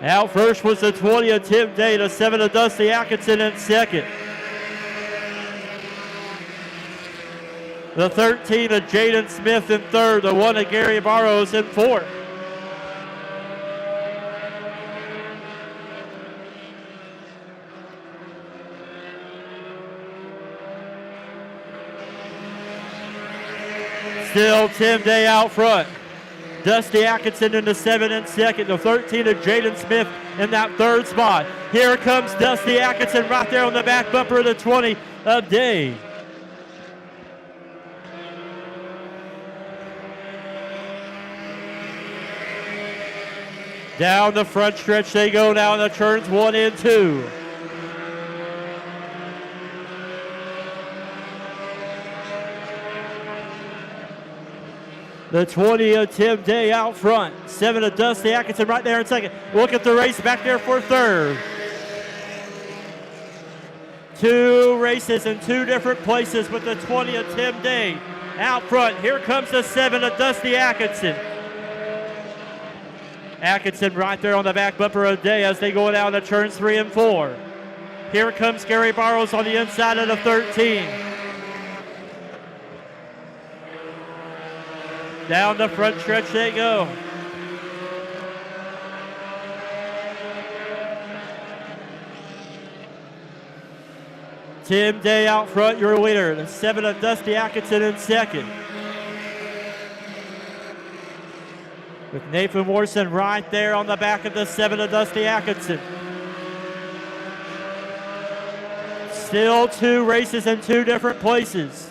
Out first was the 20 of Tim Day, the 7 of Dusty Atkinson in second. The 13 of Jaden Smith in third, the 1 of Gary Barrows in fourth. Still Tim Day out front. Dusty Atkinson in the 7 in second. The 13 of Jaden Smith in that third spot. Here comes Dusty Atkinson right there on the back bumper of the 20 of Day. Down the front stretch they go now in the turns 1 and 2. The 20 of Tim Day out front. 7 of Dusty Atkinson right there in second. Look at the race back there for third. 2 races in 2 different places with the 20 of Tim Day out front. Here comes the 7 of Dusty Atkinson. Atkinson right there on the back bumper of Day as they go down to turns 3 and 4. Here comes Gary Barrows on the inside of the 13. Down the front stretch they go. Tim Day out front, your leader. The 7 of Dusty Atkinson in second. With Nathan Morrison right there on the back of the 7 of Dusty Atkinson. Still 2 races in 2 different places.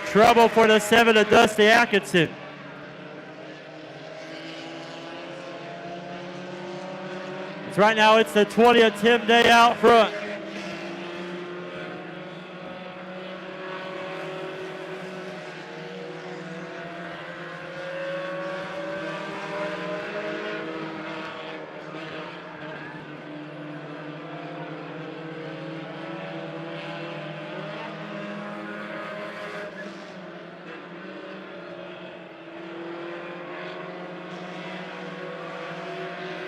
Trouble for the 7 of Dusty Atkinson. Right now it's the 20 of Tim Day out front.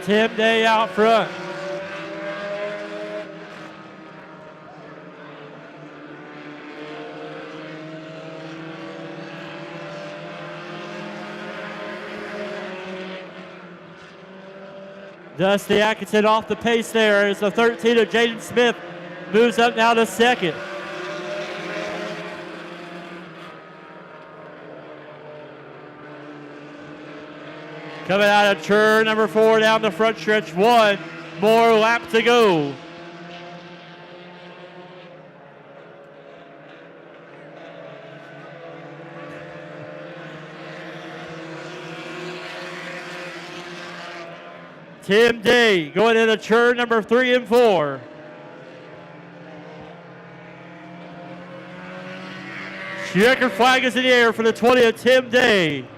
Tim Day out front. Dusty Atkinson off the pace there as the 13 of Jaden Smith moves up now to second. Coming out of turn number 4 down the front stretch, 1 more lap to go. Tim Day going into turn number 3 and 4. Checker flag is in the air for the 20 of Tim Day.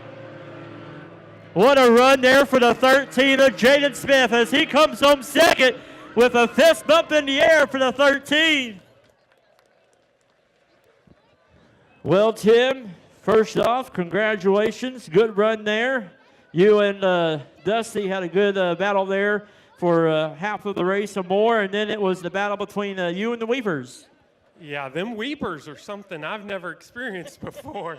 What a run there for the 13 of Jaden Smith as he comes home second with a fist bump in the air for the 13. Well, Tim, first off, congratulations. Good run there. You and Dusty had a good battle there for half of the race or more, and then it was the battle between you and the Weepers. Yeah, them Weepers are something I've never experienced before.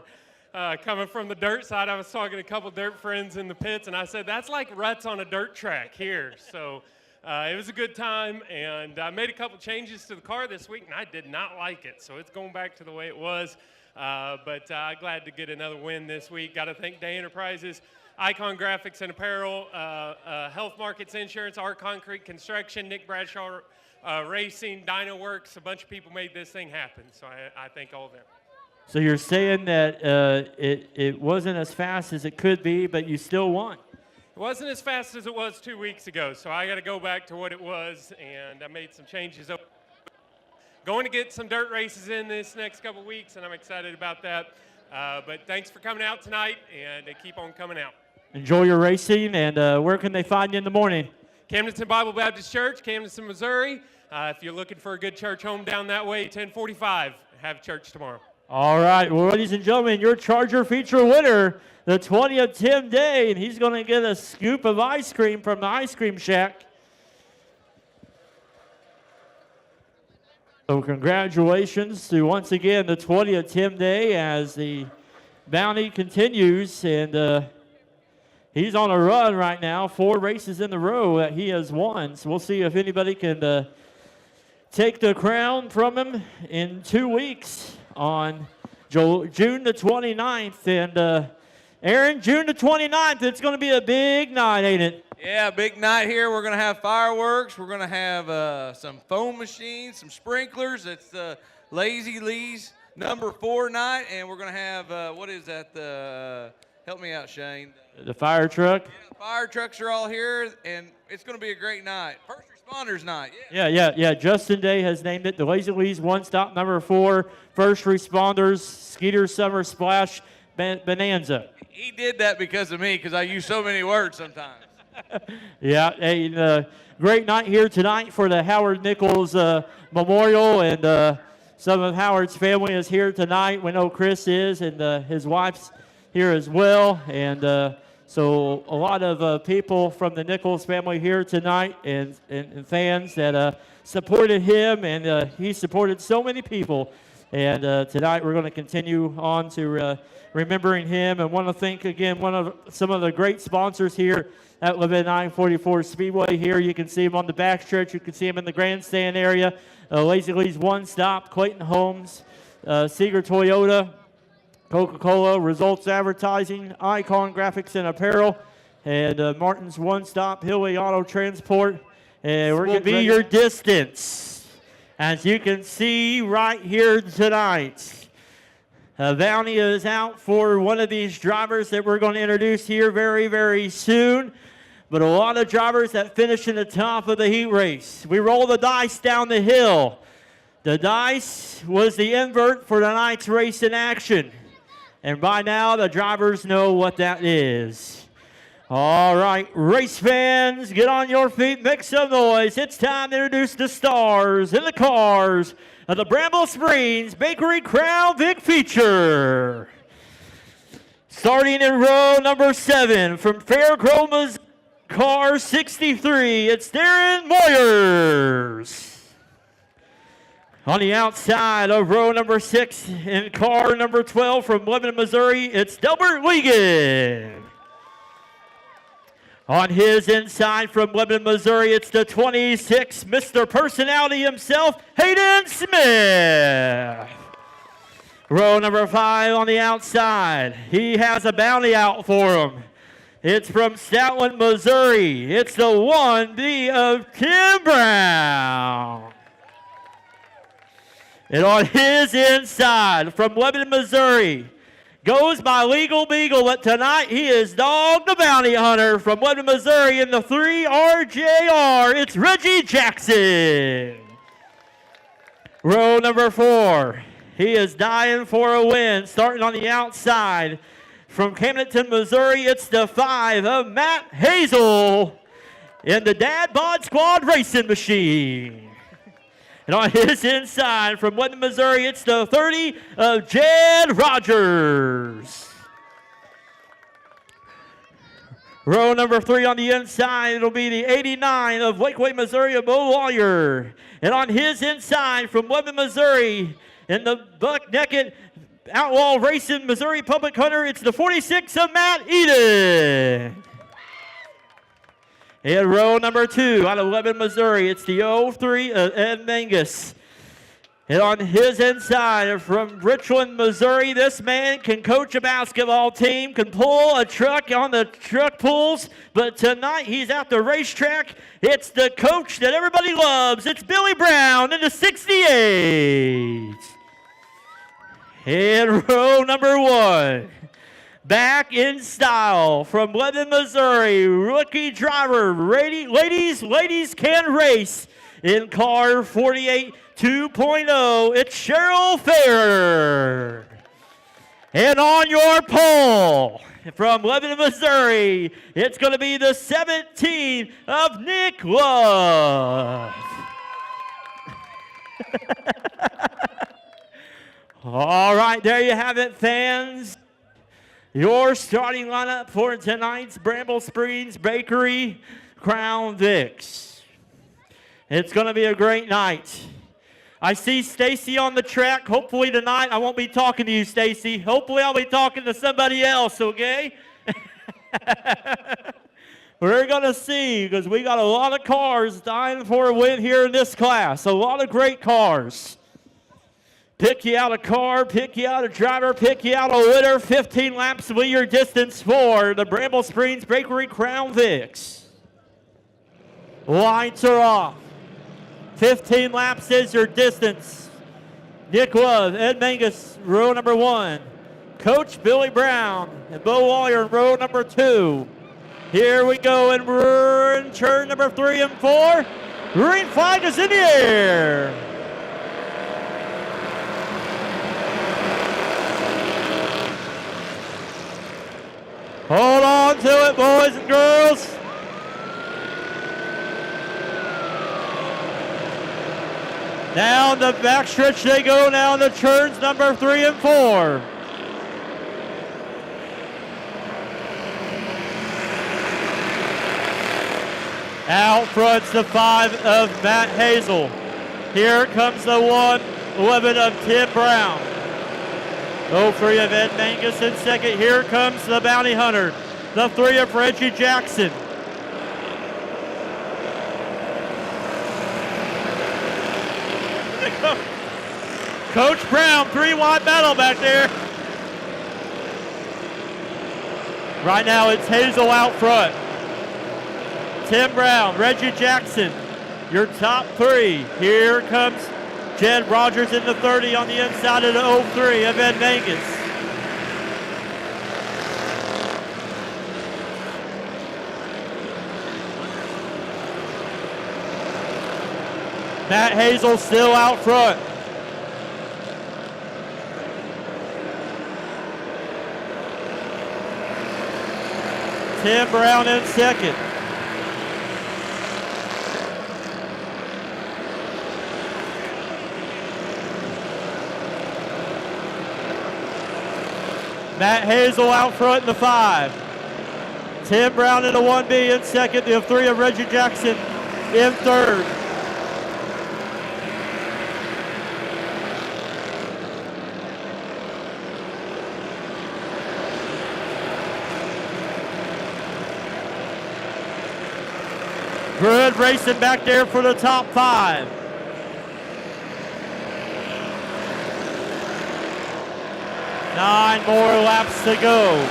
Coming from the dirt side, I was talking to a couple dirt friends in the pits, and I said, that's like ruts on a dirt track here. So it was a good time, and I made a couple changes to the car this week, and I did not like it. So it's going back to the way it was, but glad to get another win this week. Got to thank Day Enterprises, Icon Graphics and Apparel, Health Markets Insurance, R Concrete Construction, Nick Bradshaw Racing, Dyno Works. A bunch of people made this thing happen, so I thank all of them. So you're saying that it wasn't as fast as it could be, but you still won. It wasn't as fast as it was 2 weeks ago, so I got to go back to what it was, and I made some changes. Going to get some dirt races in this next couple weeks, and I'm excited about that. But thanks for coming out tonight, and keep on coming out. Enjoy your racing, and where can they find you in the morning? Camdenton Bible Baptist Church, Camdenton, Missouri. If you're looking for a good church home down that way, 1045, have church tomorrow. All right, well, ladies and gentlemen, your Charger feature winner, the 20th Tim Day, and he's going to get a scoop of ice cream from the Ice Cream Shack. So congratulations to, once again, the 20th Tim Day as the bounty continues, and he's on a run right now, 4 races in a row that he has won. So we'll see if anybody can take the crown from him in 2 weeks on June the 29th. And Aaron, June the 29th, it's going to be a big night, ain't it? Yeah, big night here. We're going to have fireworks. We're going to have some foam machines, some sprinklers. It's the Lazy Lee's number 4 night. And we're going to have, what is that? Help me out, Shane. The fire truck? Yeah, fire trucks are all here, and it's going to be a great night. First responders night. Yeah. Justin Day has named it the Lazy Lee's One Stop number 4, First Responders, Skeeter Summer Splash Bonanza. He did that because of me, because I use so many words sometimes. Yeah, a great night here tonight for the Howard Nichols Memorial, and some of Howard's family is here tonight. We know Chris is, and his wife's here as well, and so a lot of people from the Nichols family here tonight, and fans that supported him, and he supported so many people. And tonight we're going to continue on to remembering him, and want to thank again some of the great sponsors here at Lebanon I-44 Speedway. Here you can see him on the backstretch. You can see him in the grandstand area. Lazy Lee's One Stop, Clayton Homes, Seeger Toyota, Coca-Cola, Results Advertising, Icon Graphics and Apparel, and Martin's One Stop, Hilly Auto Transport. And we're going to be your distance, as you can see right here tonight. Bounty is out for one of these drivers that we're going to introduce here very, very soon. But a lot of drivers that finish in the top of the heat race. We roll the dice down the hill. The dice was the invert for tonight's race in action. And by now, the drivers know what that is. All right, race fans, get on your feet, make some noise. It's time to introduce the stars in the cars of the Bramble Springs Bakery Crown Vic feature. Starting in row number 7 from Fairgroma's car 63, it's Darren Moyers. On the outside of row number 6 in car number 12 from Lebanon, Missouri, it's Delbert Wiegand. On his inside from Lebanon, Missouri, it's the 26, Mr. Personality himself, Hayden Smith. Row number 5 on the outside. He has a bounty out for him. It's from Stoutland, Missouri. It's the 1B of Tim Brown. And on his inside from Lebanon, Missouri, goes by Legal Beagle, but tonight he is Dog the Bounty Hunter from Lebanon, Missouri in the 3 RJR. It's Reggie Jackson. Row number 4. He is dying for a win, starting on the outside. From Camdenton, Missouri, it's the 5 of Matt Hazel in the Dad Bod Squad Racing Machine. And on his inside from Lebanon, Missouri, it's the 30 of Jed Rogers. Row number 3 on the inside, it'll be the 89 of Lakeway, Missouri, of Bo Lawyer. And on his inside from Lebanon, Missouri, in the buck-naked Outlaw Racing Missouri Public Hunter, it's the 46 of Matt Eden. In row number 2 out of Lebanon, Missouri, it's the 03 of Ed Mangus. And on his inside from Richland, Missouri, this man can coach a basketball team, can pull a truck on the truck pulls, but tonight he's at the racetrack. It's the coach that everybody loves. It's Billy Brown in the 68. In row number 1, back in style from Lebanon, Missouri, rookie driver, ladies can race in car 48 2.0. It's Cheryl Fair. And on your pole, from Lebanon, Missouri, it's going to be the 17 of Nick Love. All right, there you have it, fans. Your starting lineup for tonight's Bramble Springs Bakery Crown Vics. It's going to be a great night. I see Stacy on the track. Hopefully tonight I won't be talking to you, Stacy. Hopefully I'll be talking to somebody else, okay? We're going to see, because we got a lot of cars dying for a win here in this class. A lot of great cars. Pick you out a car, pick you out a driver, pick you out a winner. 15 laps will be your distance for the Bramble Springs Bakery Crown Vics. Lights are off. 15 laps is your distance. Nick Love, Ed Mangus, row number 1. Coach Billy Brown and Bo Lawyer in row number 2. Here we go, and we're in turn number 3 and 4. Green flag is in the air. Hold on to it, boys and girls. Down the backstretch they go now in the turns number 3 and 4. Out front's the 5 of Matt Hazel. Here comes the 111 of Tim Brown. 03 of Ed Mangus in second. Here comes the Bounty Hunter, the 3 of Reggie Jackson. Coach Brown, 3 wide battle back there. Right now it's Hazel out front. Tim Brown, Reggie Jackson, your top 3. Here comes Jed Rogers in the 30 on the inside of the 03 of Ed Mangus. Matt Hazel still out front. Tim Brown in second. Matt Hazel out front in the 5. Tim Brown in the 1B in second. The 3 of Reggie Jackson in third. Good racing back there for the top 5. Nine more laps to go.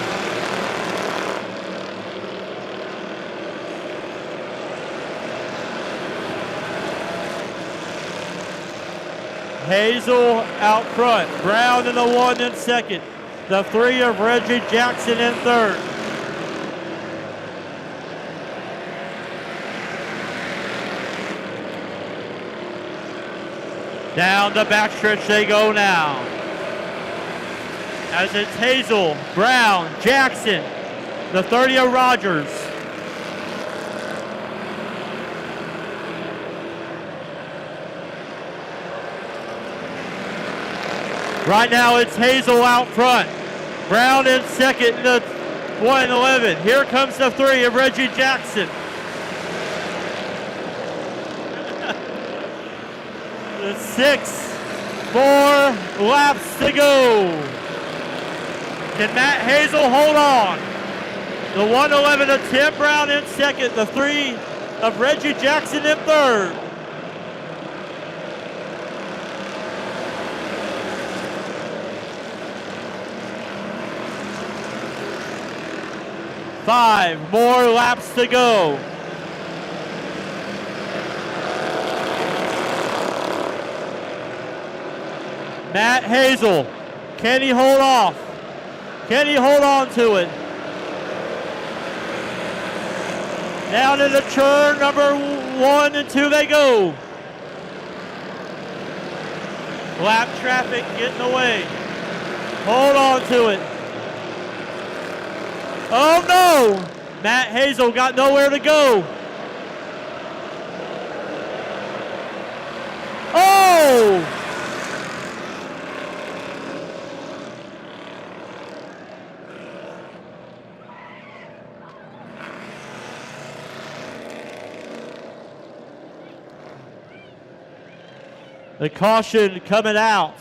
Hazel out front. Brown in the 1 in second. The 3 of Reggie Jackson in third. Down the backstretch they go now. As it's Hazel, Brown, Jackson, the 30 of Rogers. Right now it's Hazel out front. Brown in second in the 111. Here comes the 3 of Reggie Jackson. The 6, 4 laps to go. Can Matt Hazel hold on? The 111 of Tim Brown in second. The 3 of Reggie Jackson in third. Five more laps to go. Matt Hazel, can he hold off? Can he hold on to it? Down in the turn number 1 and 2 they go. Lap traffic getting away. Hold on to it. Oh no! Matt Hazel got nowhere to go. Oh! The caution coming out.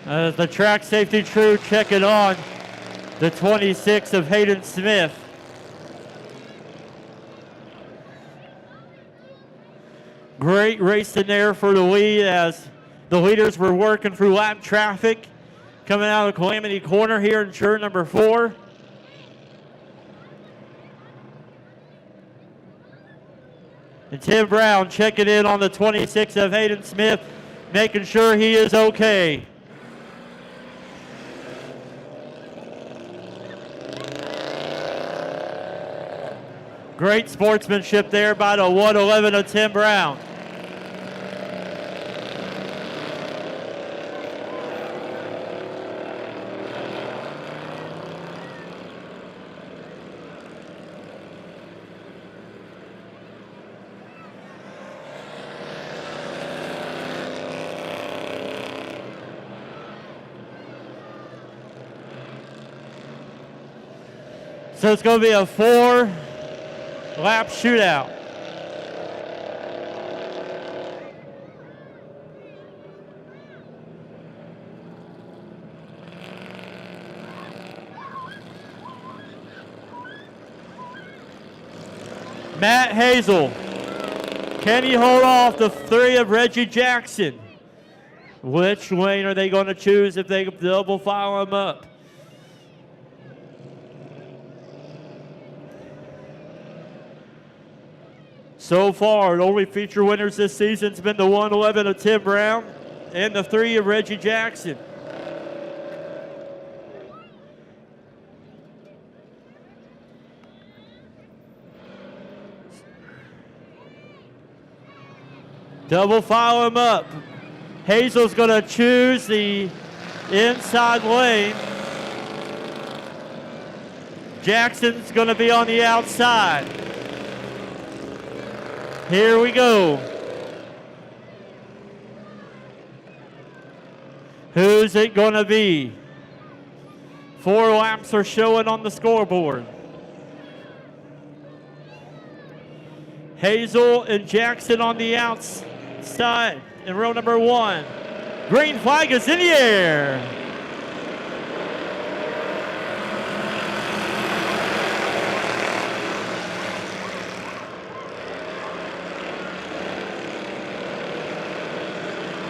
As the track safety crew checking on the 26 of Hayden Smith. Great racing there for the lead as the leaders were working through lap traffic coming out of Calamity Corner here in turn number 4. And Tim Brown checking in on the 26 of Hayden Smith, making sure he is okay. Great sportsmanship there by the 111 of Tim Brown. So it's going to be a 4-lap shootout. Matt Hazel. Can he hold off the 3 of Reggie Jackson? Which lane are they going to choose if they double file him up? So far, the only feature winners this season has been the 111 of Tim Brown and the 3 of Reggie Jackson. Double file him up. Hazel's going to choose the inside lane. Jackson's going to be on the outside. Here we go. Who's it going to be? 4 laps are showing on the scoreboard. Hazel and Jackson on the outside in row number 1. Green flag is in the air.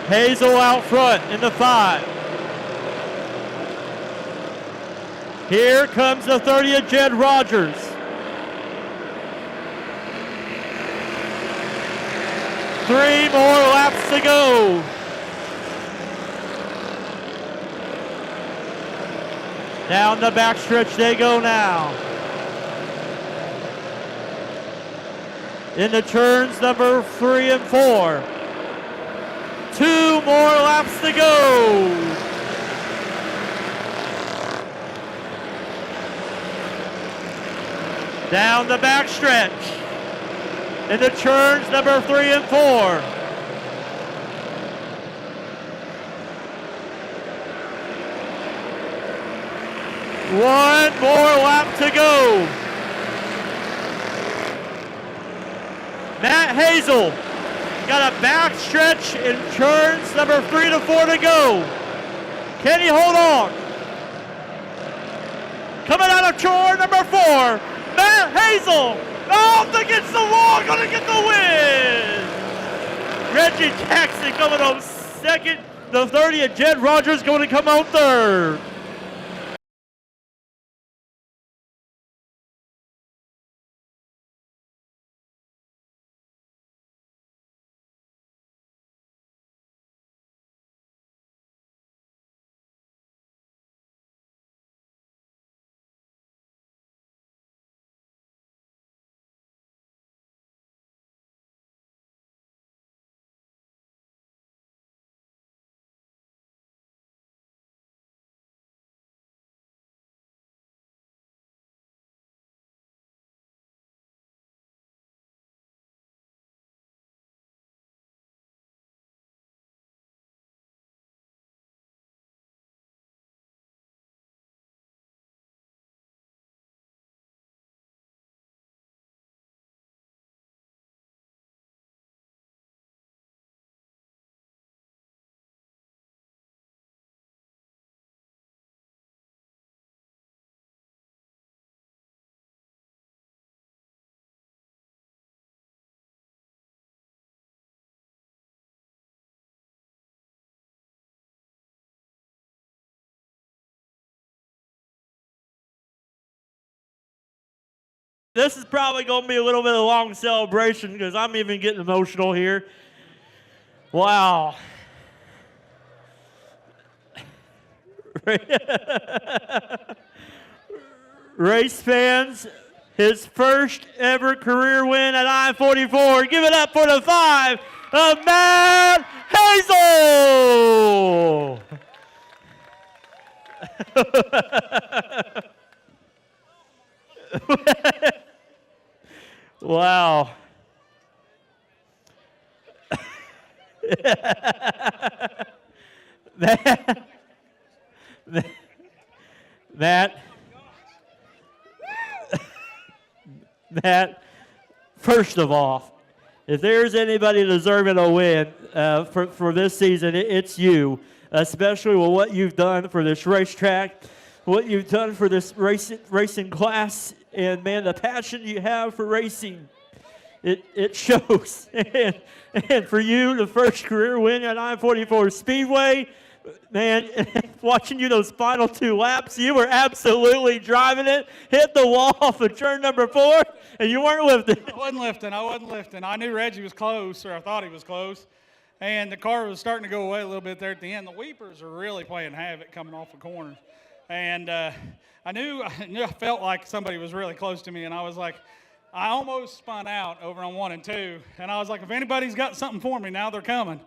Hazel out front in the 5. Here comes the 30 of Jed Rogers. Three more laps to go. Down the backstretch they go now. In the turns number 3 and 4. 2 more laps to go. Down the backstretch. In the turns number 3 and 4. One more lap to go. Matt Hazel got a back stretch in turns number 3 to 4 to go. Can he hold on? Coming out of turn number 4, Matt Hazel. Off against the wall, gonna get the win. Reggie Jackson coming home second. The 30 of Jed Rogers going to come home third. This is probably going to be a little bit of a long celebration because I'm even getting emotional here. Wow. Race fans, his first ever career win at I-44. Give it up for the 5 of Matt Hazel. Wow. Matt, first of all, if there's anybody deserving a win for this season, it's you, especially with what you've done for this racetrack, what you've done for this racing class, and, man, the passion you have for racing, it shows. And for you, the first career win at I-44 Speedway, man, watching you those final 2 laps, you were absolutely driving it, hit the wall for turn number 4, and you weren't lifting. I wasn't lifting. I knew Reggie was close, or I thought he was close, and the car was starting to go away a little bit there at the end. The weepers are really playing havoc coming off the corners. And I felt like somebody was really close to me, and I was like, I almost spun out over on 1 and 2, and I was like, if anybody's got something for me, now they're coming.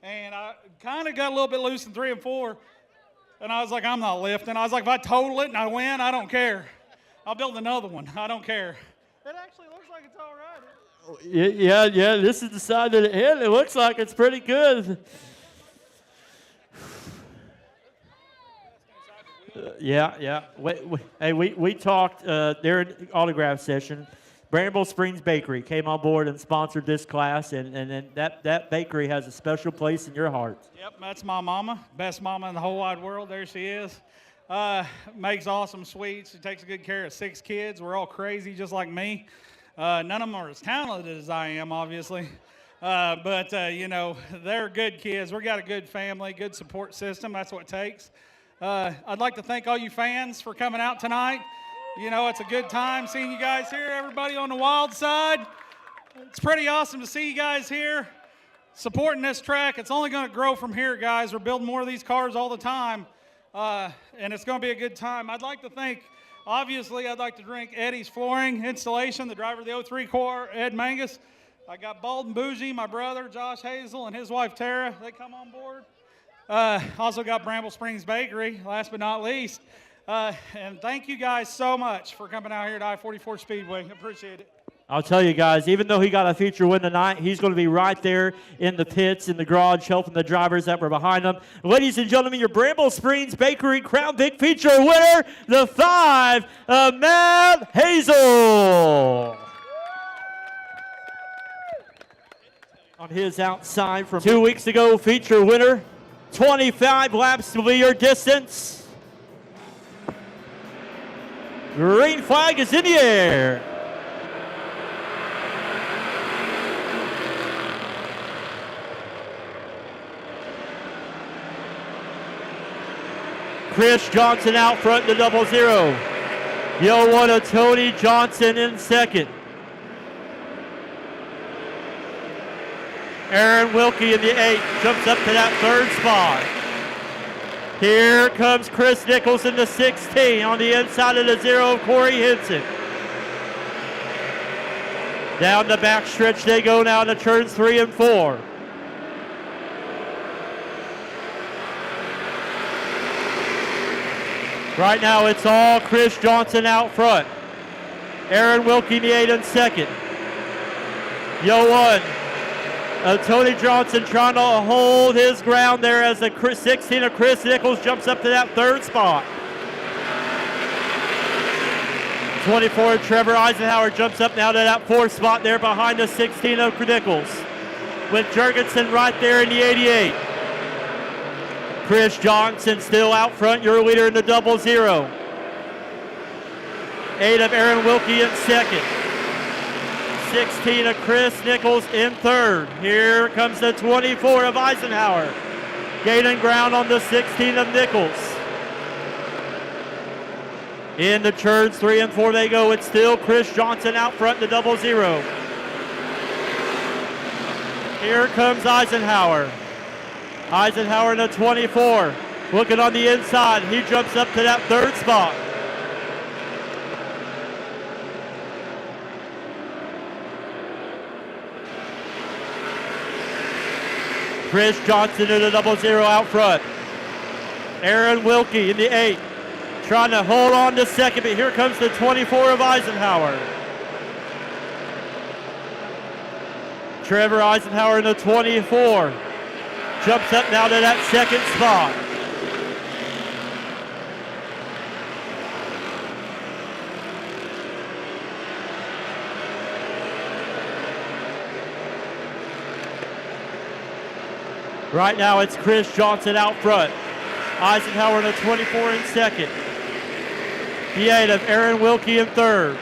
And I kind of got a little bit loose in 3 and 4, and I was like, I'm not lifting. I was like, if I total it and I win, I don't care. I'll build another one. I don't care. It actually looks like it's all right. Yeah, this is the side that it hit. It looks like it's pretty good. Yeah. We talked during autograph session. Bramble Springs Bakery came on board and sponsored this class, and that bakery has a special place in your heart. Yep, that's my mama, best mama in the whole wide world. There she is. Makes awesome sweets. She takes good care of 6 kids. We're all crazy just like me. None of them are as talented as I am, obviously. But they're good kids. We got a good family, good support system. That's what it takes. I'd like to thank all you fans for coming out tonight. It's a good time seeing you guys here, everybody on the wild side. It's pretty awesome to see you guys here supporting this track. It's only going to grow from here, guys. We're building more of these cars all the time, and it's going to be a good time. I'd like to thank, obviously, I'd like to thank Eddie's Flooring Installation, the driver of the 03 car, Ed Mangus. I got Bald and Bougie, my brother, Josh Hazel, and his wife, Tara. They come on board. Also got Bramble Springs Bakery, last but not least. And thank you guys so much for coming out here to I-44 Speedway. Appreciate it. I'll tell you guys, even though he got a feature win tonight, he's going to be right there in the pits, in the garage, helping the drivers that were behind him. Ladies and gentlemen, your Bramble Springs Bakery Crown Vic feature winner, the 5 of Matt Hazel. On his outside from 2 weeks ago, feature winner, 25 laps to be your distance. Green flag is in the air. Chris Johnson out front in the 00. Yo, one of Tony Johnson in second. Aaron Wilkie in the 8 jumps up to that 3rd spot. Here comes Chris Nichols in the 16 on the inside of the 0 of Corey Henson. Down the back stretch they go now to turns 3 and 4. Right now it's all Chris Johnson out front. Aaron Wilkie in the 8 in second. Yo 1. Tony Johnson trying to hold his ground there as the 16 of Chris Nichols jumps up to that 3rd spot. 24 of Trevor Eisenhower jumps up now to that 4th spot there behind the 16 of Nichols. With Jurgensen right there in the 88. Chris Johnson still out front, your leader in the 00. 8 of Aaron Wilkie in second. 16 of Chris Nichols in 3rd. Here comes the 24 of Eisenhower. Gaining ground on the 16 of Nichols. In the turns 3 and 4 they go. It's still Chris Johnson out front in the 00. Here comes Eisenhower. Eisenhower in the 24. Looking on the inside. He jumps up to that 3rd spot. Chris Johnson in the 00 out front. Aaron Wilkie in the 8. Trying to hold on to second, but here comes the 24 of Eisenhower. Trevor Eisenhower in the 24. Jumps up now to that 2nd spot. Right now it's Chris Johnson out front. Eisenhower in the 24 in 2nd. The 8 of Aaron Wilkie in 3rd.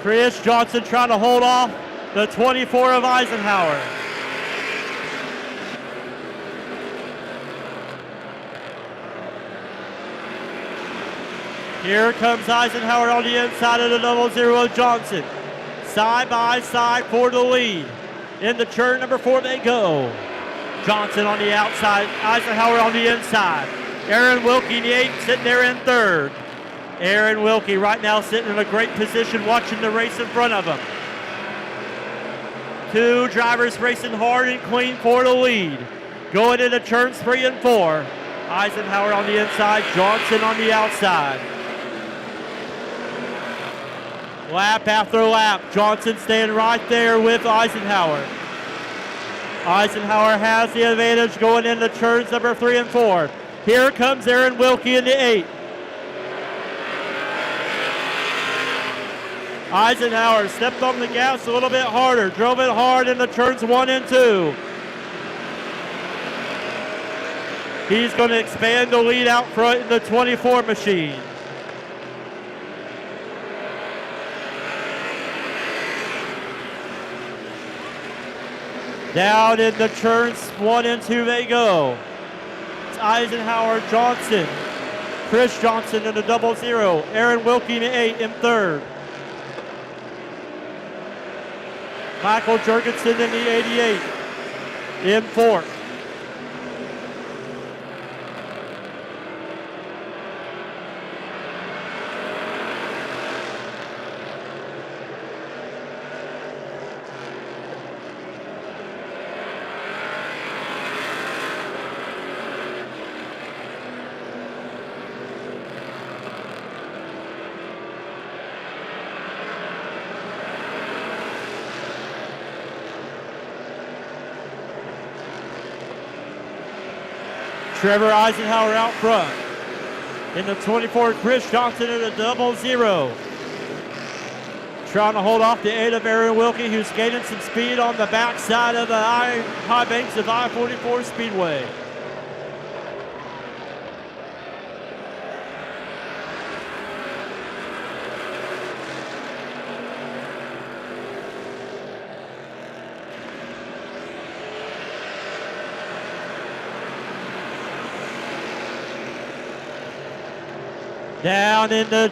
Chris Johnson trying to hold off the 24 of Eisenhower. Here comes Eisenhower on the inside of the 00 of Johnson. Side by side for the lead. In the turn number 4 they go. Johnson on the outside, Eisenhower on the inside. Aaron Wilkie in the 8 sitting there in 3rd. Aaron Wilkie right now sitting in a great position watching the race in front of him. 2 drivers racing hard and clean for the lead. Going into turns 3 and 4. Eisenhower on the inside, Johnson on the outside. Lap after lap, Johnson staying right there with Eisenhower. Eisenhower has the advantage going into turns number 3 and 4. Here comes Aaron Wilkie in the 8. Eisenhower stepped on the gas a little bit harder, drove it hard in the turns 1 and 2. He's going to expand the lead out front in the 24 machine. Down in the turns 1 and 2 they go. It's Eisenhower, Johnson, Chris Johnson in the 00. Aaron Wilkie in the 8 in 3rd. Michael Jurgensen in the 88 in 4th. Trevor Eisenhower out front. In the 24, Chris Johnson in the 00. Trying to hold off the 8 of Aaron Wilkie, who's gaining some speed on the backside of the high banks of I-44 Speedway. Down in the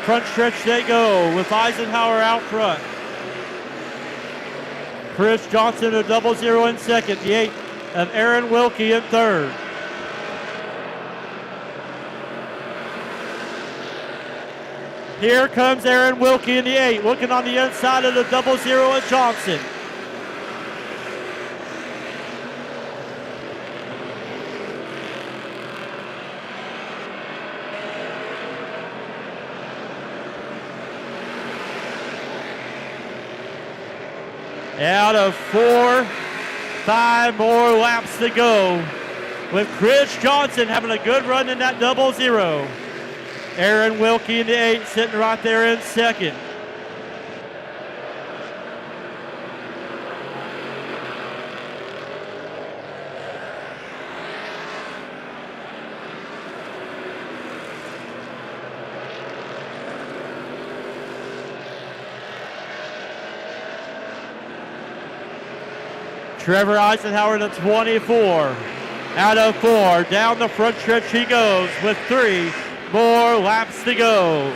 front stretch they go with Eisenhower out front. Chris Johnson a 00 in 2nd. The 8 of Aaron Wilkie in 3rd. Here comes Aaron Wilkie in the 8, looking on the inside of the 00 of Johnson. Out of 4, 5 more laps to go with Chris Johnson having a good run in that 00. Aaron Wilkie in the 8 sitting right there in 2nd. Trevor Eisenhower, the 24. Out of 4, down the front stretch he goes with 3 more laps to go.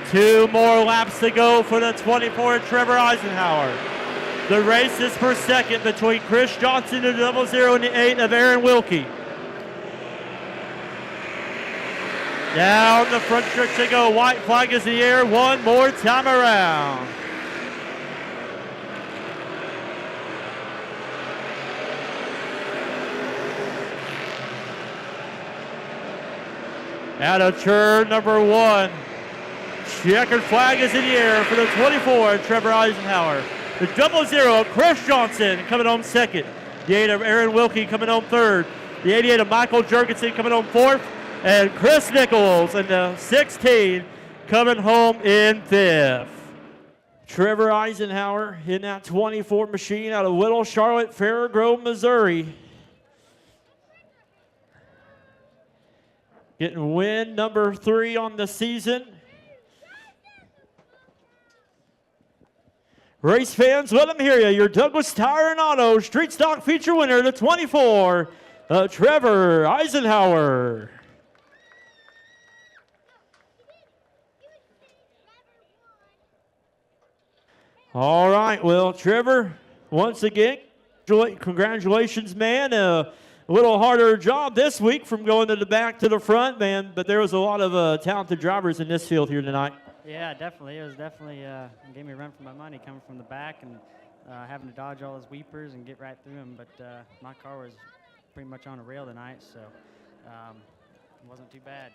Two more laps to go for the 24 Trevor Eisenhower. The race is for second between Chris Johnson and the 00 and the 8 of Aaron Wilkie. Down the front stretch they go. White flag is in the air one more time around. Out of turn number 1. Checkered flag is in the air for the 24, Trevor Eisenhower. The 00, Chris Johnson coming home second. The 8 of Aaron Wilkie coming home third. The 88 of Michael Jurgensen coming home fourth. And Chris Nichols and the 16 coming home in fifth. Trevor Eisenhower in that 24 machine out of Little Charlotte, Fair Grove, Missouri. Getting win number 3 on the season. Race fans, let them hear you. Your Douglas Tire and Auto Street Stock Feature winner, the 24, Trevor Eisenhower. All right, well, Trevor, once again, congratulations, man. A little harder job this week from going to the back to the front, man, but there was a lot of talented drivers in this field here tonight. Yeah, definitely. It was definitely gave me a run for my money coming from the back and having to dodge all those weepers and get right through them. But my car was pretty much on a rail tonight, so it wasn't too bad.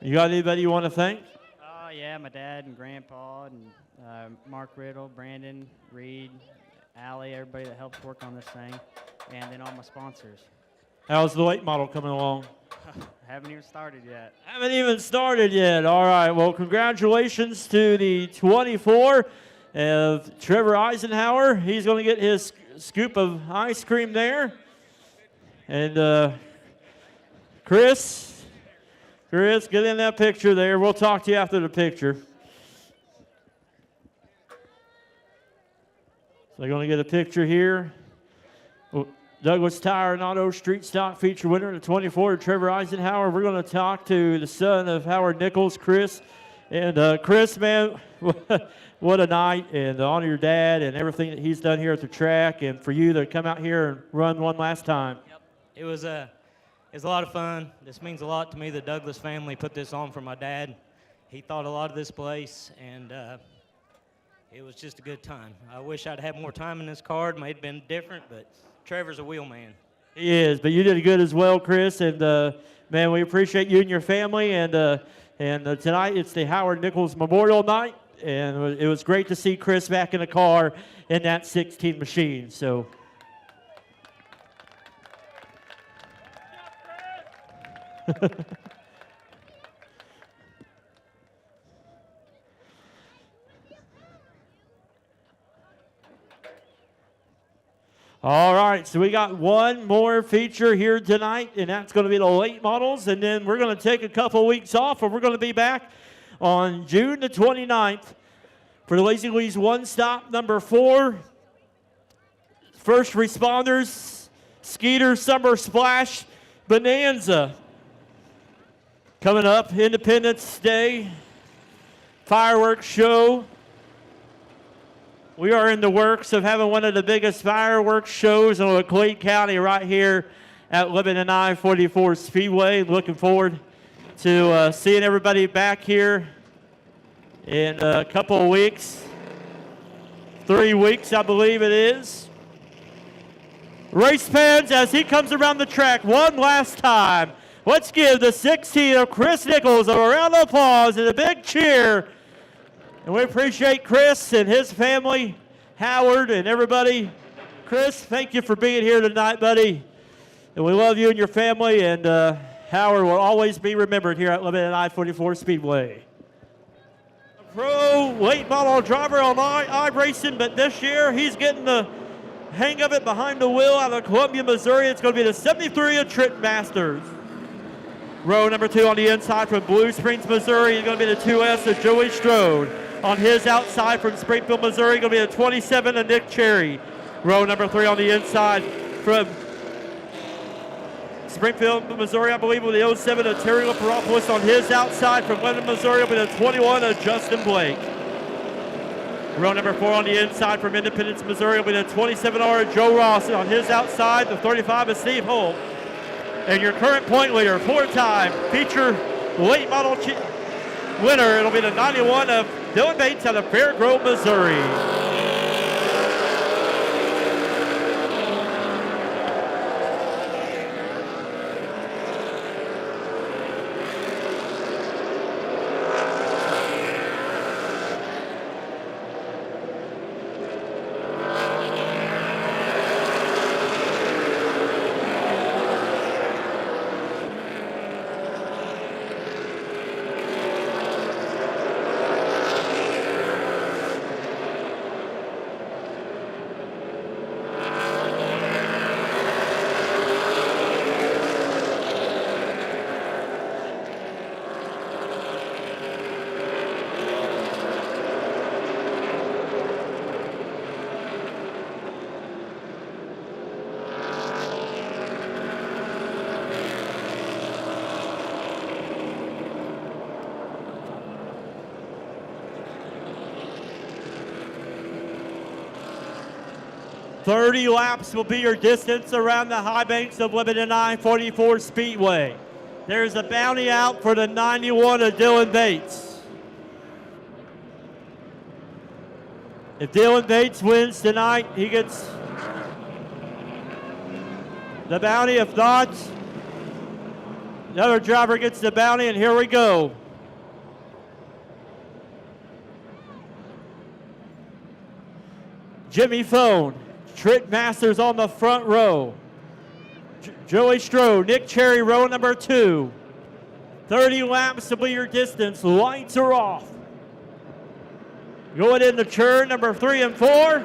You got anybody you want to thank? Oh, yeah, my dad and grandpa and Mark Riddle, Brandon, Reed, Allie, everybody that helped work on this thing, and then all my sponsors. How's the late model coming along? Haven't even started yet. Haven't even started yet. All right. Well, congratulations to the 24 of Trevor Eisenhower. He's going to get his scoop of ice cream there. And Chris, get in that picture there. We'll talk to you after the picture. So they're going to get a picture here. Douglas Tire and Auto Street Stock Feature winner, the 24, Trevor Eisenhower. We're going to talk to the son of Howard Nichols, Chris. And Chris, man, what a night, and to honor your dad and everything that he's done here at the track, and for you to come out here and run one last time. Yep. It was a lot of fun. This means a lot to me. The Douglas family put this on for my dad. He thought a lot of this place, and it was just a good time. I wish I'd had more time in this car. It may have been different, but Trevor's a wheel man. He is, but you did good as well, Chris. And, man, we appreciate you and your family. And tonight it's the Howard Nichols Memorial Night. And it was great to see Chris back in the car in that 16 machine. So. All right, so we got one more feature here tonight, and that's going to be the late models, and then we're going to take a couple weeks off, and we're going to be back on June the 29th for the Lazy Lee's One Stop number 4. First Responders, Skeeter Summer Splash Bonanza. Coming up, Independence Day, fireworks show. We are in the works of having one of the biggest fireworks shows in Laclede County right here at Lebanon I-44 Speedway. Looking forward to seeing everybody back here in a couple of weeks. 3 weeks, I believe it is. Race fans, as he comes around the track one last time, let's give the 16 of Chris Nichols a round of applause and a big cheer. And we appreciate Chris and his family, Howard and everybody. Chris, thank you for being here tonight, buddy. And we love you and your family, and Howard will always be remembered here at Lebanon I-44 Speedway. pro late model driver on iRacing, but this year he's getting the hang of it behind the wheel out of Columbia, Missouri. It's going to be the 73 of Trent Masters. Row number 2 on the inside from Blue Springs, Missouri is going to be the 2S of Joey Strode. On his outside from Springfield, Missouri, going to be the 27 of Nick Cherry. Row number 3 on the inside from Springfield, Missouri, I believe, with the 07 of Terry Laparopoulos. On his outside from Lebanon, Missouri, will be the 21 of Justin Blake. Row number 4 on the inside from Independence, Missouri, will be the 27R of Joe Ross. And on his outside, the 35 of Steve Holt. And your current point leader, 4-time feature late model winner, it'll be the 91 of Dylan Bates out of Fair Grove, Missouri. "30 laps will be your distance around the high banks of Lebanon I-44 Speedway. There's a bounty out for the 91 of Dylan Bates. If Dylan Bates wins tonight, he gets the bounty. If not, the other driver gets the bounty, and here we go. Jimmy Phone, Trent Masters on the front row. Joey Strode, Nick Cherry, row number 2. 30 laps to be your distance. Lights are off. Going into turn number 3 and 4.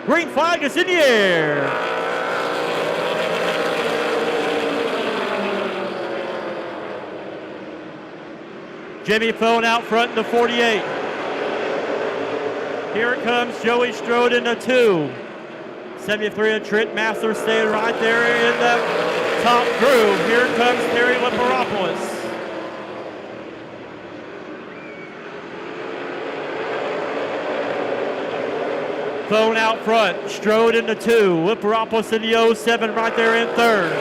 Green flag is in the air. Jimmy Phone out front in the 48. Here comes Joey Strode in the 2. 73 of Trent Masters staying right there in the top groove. Here comes Terry Laparopoulos. Phone out front, Strode in the 2. Laparopoulos in the 07 right there in 3rd.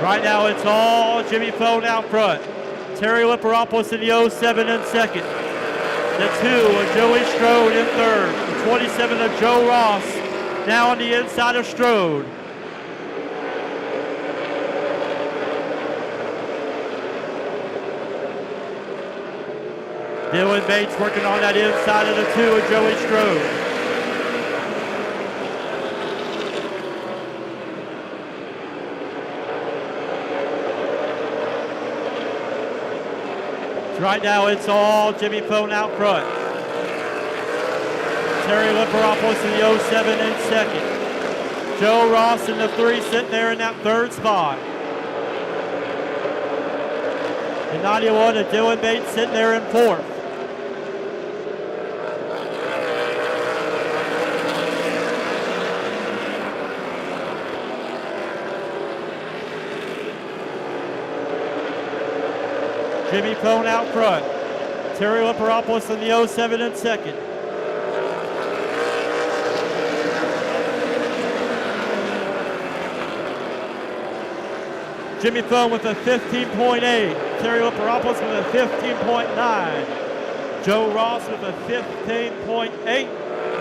Right now it's all Jimmy Phone out front. Terry Laparopoulos in the 07 in 2nd. The 2 of Joey Strode in 3rd. The 27 of Joe Ross now on the inside of Strode. Dylan Bates working on that inside of the 2 of Joey Strode. Right now it's all Jimmy Phone out front. Terry Laparopoulos in the 07 in 2nd. Joe Ross in the 3 sitting there in that 3rd spot. The 91 of Dylan Bates sitting there in 4th. Jimmy Phone out front. Terry Laparopoulos in the 07 in 2nd. Jimmy Phone with a 15.8. Terry Laparopoulos with a 15.9. Joe Ross with a 15.8.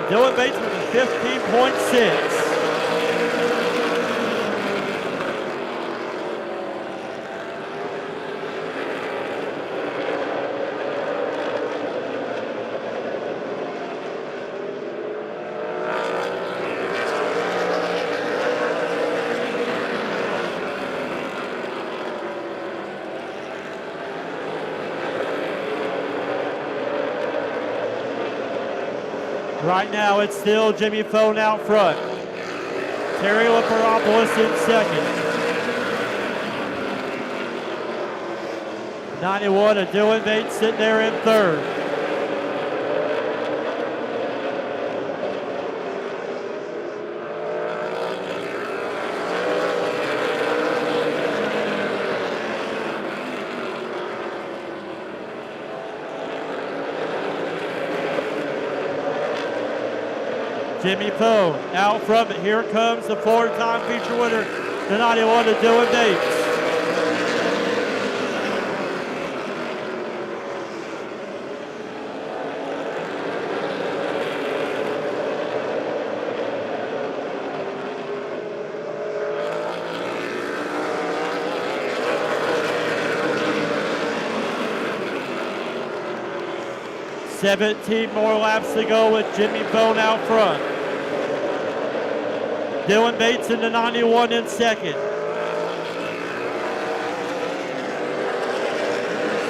Dylan Bates with a 15.6. Right now, it's still Jimmy Phone out front. Terry Laparopoulos in second. 91 of Dylan Bates sitting there in third. Jimmy Phone out front, but here comes the four-time feature winner, the 91 of Dylan Bates. $17 more laps to go with Jimmy Phone out front. Dylan Bates in the 91 in second.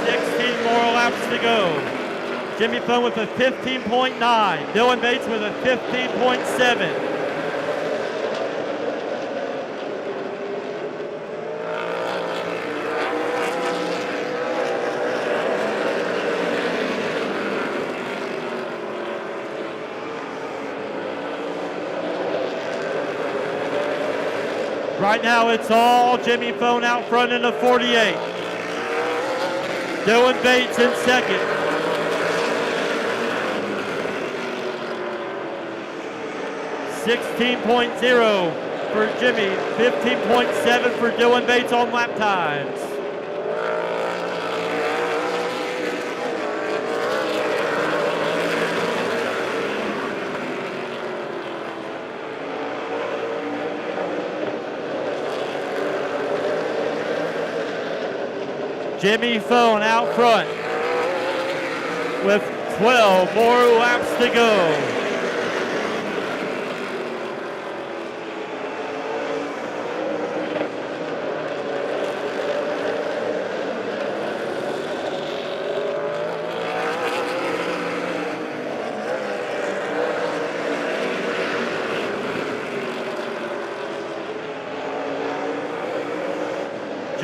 16 more laps to go. Jimmy Phone with a 15.9. Dylan Bates with a 15.7. Right now, it's all Jimmy Phone out front in the 48. Dylan Bates in second. $16.0 for Jimmy, 15.7 for Dylan Bates on lap times. Jimmy Phone out front with 12 more laps to go.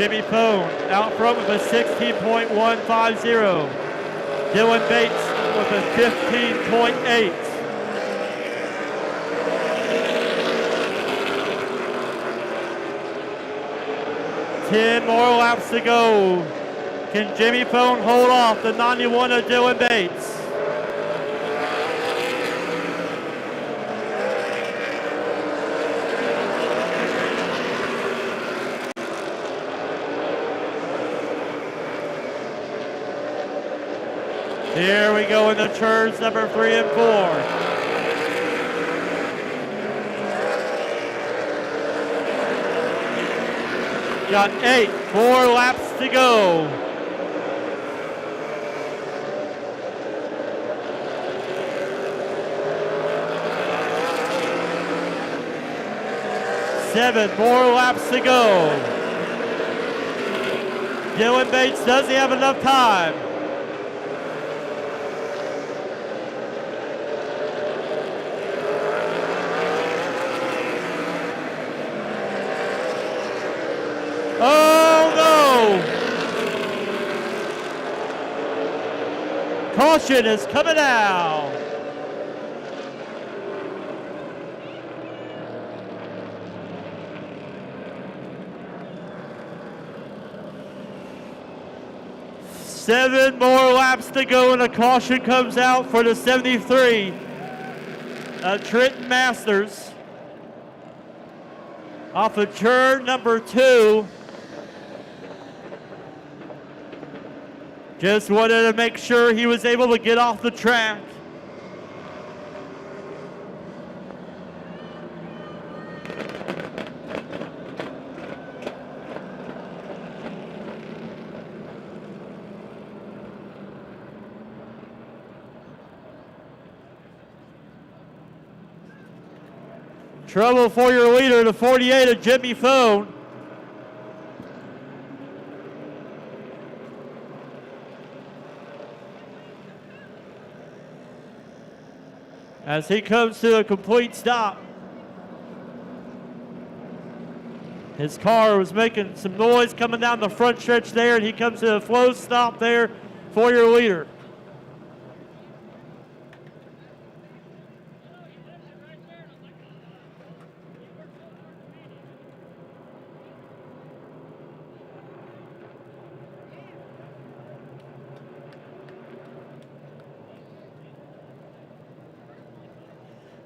Jimmy Phone out front with a 16.150. Dylan Bates with a 15.8. Ten more laps to go. Can Jimmy Phone hold off the 91 of Dylan Bates? Here we go in the turns number 3 and 4. Got 8 more laps to go. Seven more laps to go. Dylan Bates, does he have enough time? Oh no! Caution is coming out. Seven more laps to go and a caution comes out for the 73 Trenton Masters. Off of turn number 2. Just wanted to make sure he was able to get off the track. Trouble for your leader, the 48 of Jimmy Phone. as he comes to a complete stop. His car was making some noise coming down the front stretch there, and he comes to a slow stop there for your leader.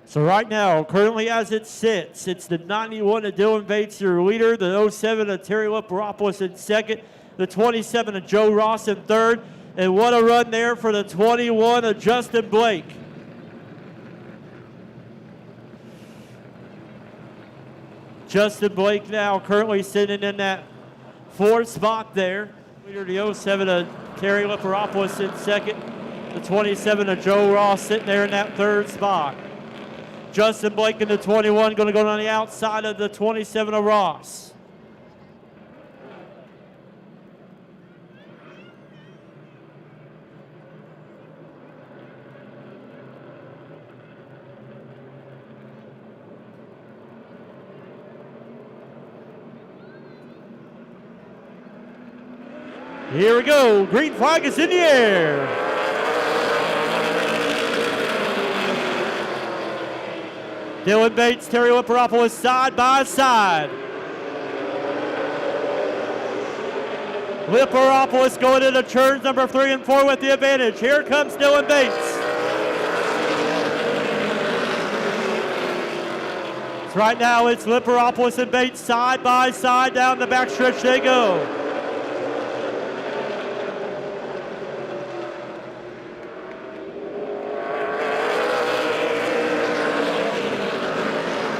So right now, currently as it sits, it's the 91 of Dylan Bates, your leader, the 07 of Terry Liparopoulos in second, the 27 of Joe Ross in third, and what a run there for the 21 of Justin Blake. Justin Blake now currently sitting in that fourth spot there. Leader, the 07 of Terry Liparopoulos in second, the 27 of Joe Ross sitting there in that third spot. Justin Blake in the 21 going to go on the outside of the 27 of Ross. Here we go. Green flag is in the air. Dylan Bates, Terry Liparopoulos side by side. Liparopoulos going into turns number 3 and 4 with the advantage. Here comes Dylan Bates. So right now it's Liparopoulos and Bates side by side down the backstretch they go.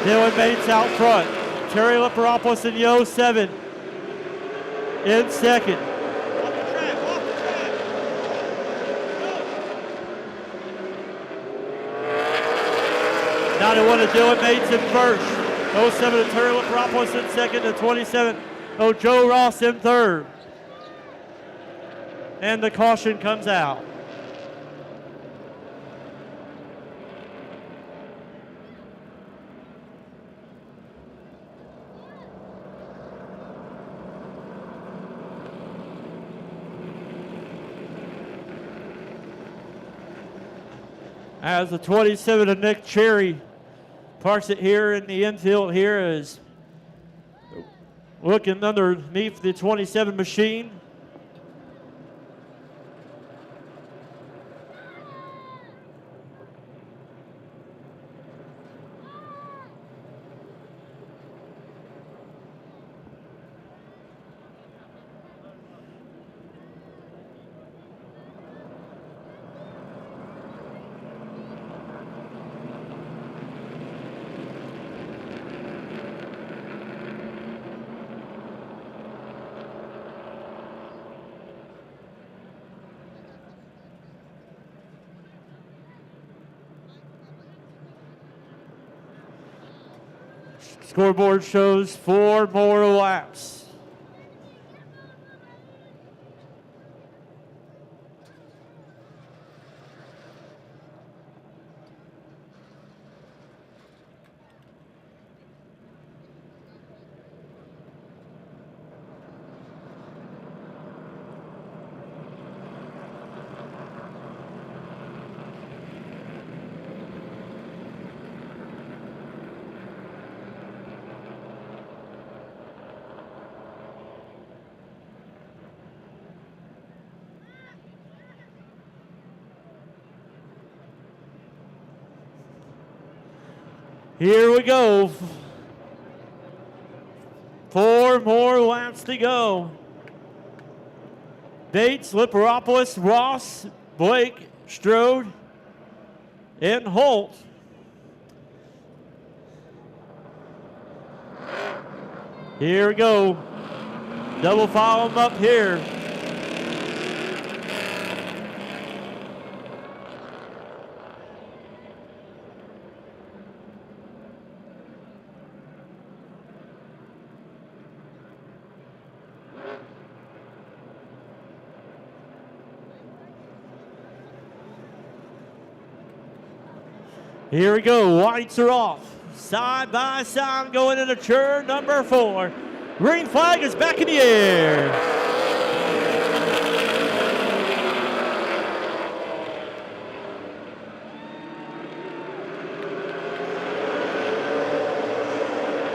Dylan Bates out front. Terry Liparopoulos in the 07 in second. Now they want to Dylan Bates in first. 07 of Terry Liparopoulos in second. The 27 of Joe Ross in third. And the caution comes out. As the 27 of Nick Cherry parks it here in the infield here, is looking underneath the 27 machine. Scoreboard shows 4 more laps. Here we go. 4 more laps to go. Bates, Liparopoulos, Ross, Blake, Strode, and Holt. Here we go. Double file them up here. Here we go. Whites are off. Side by side going into turn number 4. Green flag is back in the air.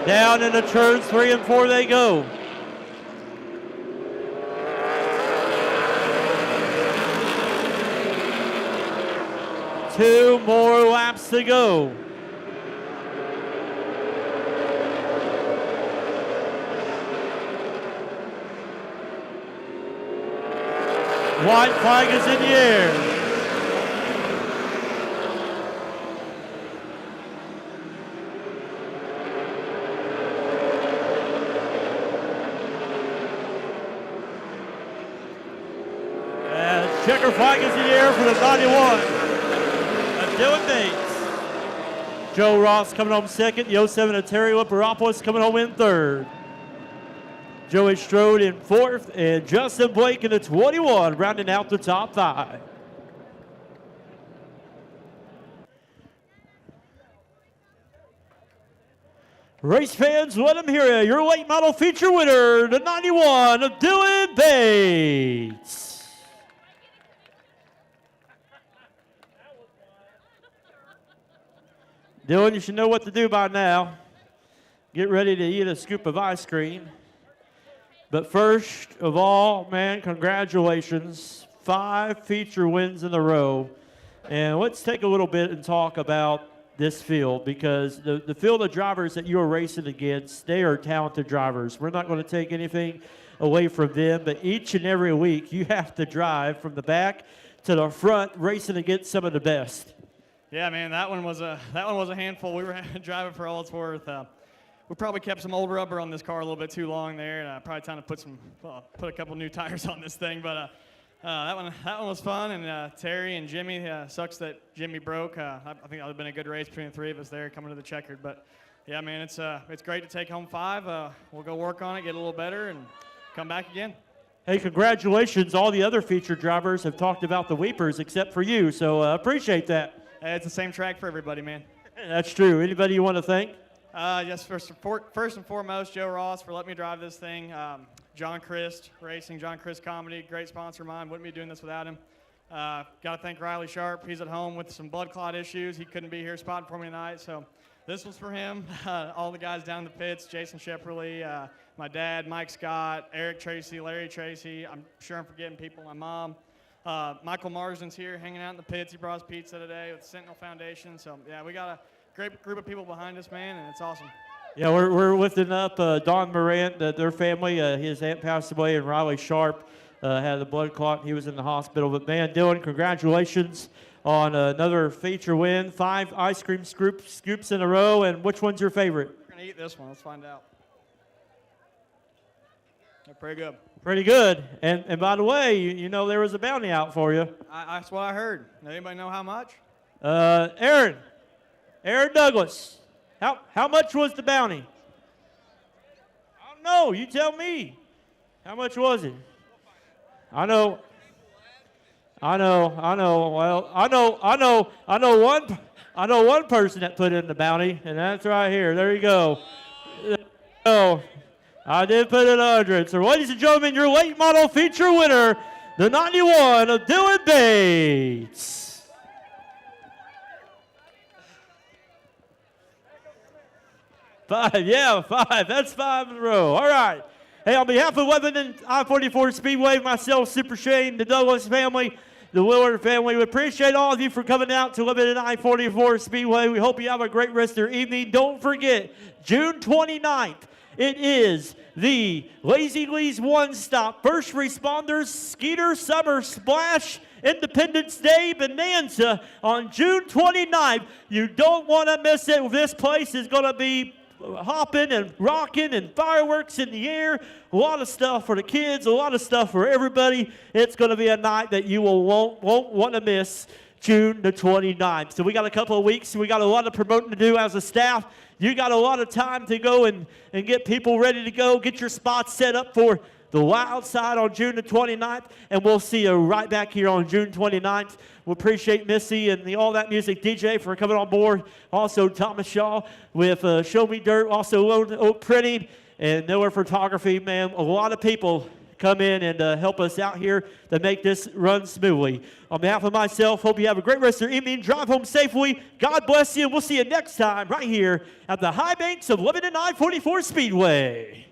Down into turns 3 and 4 they go. Two more laps to go. White flag is in the air. And checker flag is in the air for the 91. Dylan Bates. Joe Ross coming home second. The 07 of Terry Liparopoulos coming home in third. Joey Strode in fourth, and Justin Blake in the 21, rounding out the top 5. Race fans, let them hear you. Your late model feature winner, the 91 of Dylan Bates. Dylan, you should know what to do by now. Get ready to eat a scoop of ice cream. But first of all, man, congratulations. 5 feature wins in a row. And let's take a little bit and talk about this field, because the field of drivers that you are racing against, they are talented drivers. We're not going to take anything away from them, but each and every week you have to drive from the back to the front racing against some of the best. Yeah, man, that one was a handful. We were driving for all it's worth. We probably kept some old rubber on this car a little bit too long there, and probably time to put a couple new tires on this thing. But that one was fun. And Terry and Jimmy, sucks that Jimmy broke. I think that would have been a good race between the 3 of us there coming to the checkered. But yeah, man, it's great to take home 5. We'll go work on it, get a little better, and come back again. Hey, congratulations. All the other featured drivers have talked about the Weepers except for you, so appreciate that. It's the same track for everybody, man. That's true. Anybody you want to thank? Yes, first and foremost, Joe Ross for letting me drive this thing. John Christ Racing, John Christ Comedy, great sponsor of mine. Wouldn't be doing this without him. Got to thank Riley Sharp. He's at home with some blood clot issues. He couldn't be here spotting for me tonight, so this was for him. All the guys down in the pits, Jason Shepperly, my dad, Mike Scott, Eric Tracy, Larry Tracy. I'm sure I'm forgetting people, my mom. Michael Marsden's here hanging out in the pits. He brought us pizza today with the Sentinel Foundation. So, yeah, we got a great group of people behind us, man, and it's awesome. Yeah, we're lifting up Don Morant, their family. His aunt passed away, and Riley Sharp had a blood clot. He was in the hospital. But, man, Dylan, congratulations on another feature win. 5 ice cream scoops in a row. And which one's your favorite? We're going to eat this one. Let's find out. They're pretty good. Pretty good. And by the way, you know there was a bounty out for you. That's what I heard. Does anybody know how much? Aaron Douglas. How much was the bounty? I don't know. You tell me. How much was it? I know. Well, I know one person that put in the bounty, and that's right here. There you go. Oh, I did put in 100. So, ladies and gentlemen, your late model feature winner, the 91 of Dylan Bates. Five. That's 5 in a row. All right. Hey, on behalf of Lebanon I-44 Speedway, myself, Super Shane, the Douglas family, the Willard family, we appreciate all of you for coming out to Lebanon I-44 Speedway. We hope you have a great rest of your evening. Don't forget, June 29th, it is the Lazy Lee's One Stop First Responders Skeeter Summer Splash Independence Day Bonanza on June 29th. You don't want to miss it. This place is going to be hopping and rocking and fireworks in the air. A lot of stuff for the kids, a lot of stuff for everybody. It's going to be a night that you won't want to miss, June the 29th. So we got a couple of weeks. We got a lot of promoting to do as a staff. You got a lot of time to go and get people ready to go, get your spots set up for the Wild Side on June the 29th, and we'll see you right back here on June 29th. We appreciate Missy and the All That Music DJ for coming on board. Also, Thomas Shaw with Show Me Dirt, also Oak Printing, and Nowhere Photography. Man, a lot of people come in and help us out here to make this run smoothly. On behalf of myself, hope you have a great rest of your evening. Drive home safely. God bless you, and we'll see you next time right here at the high banks of Lebanon I-44 Speedway.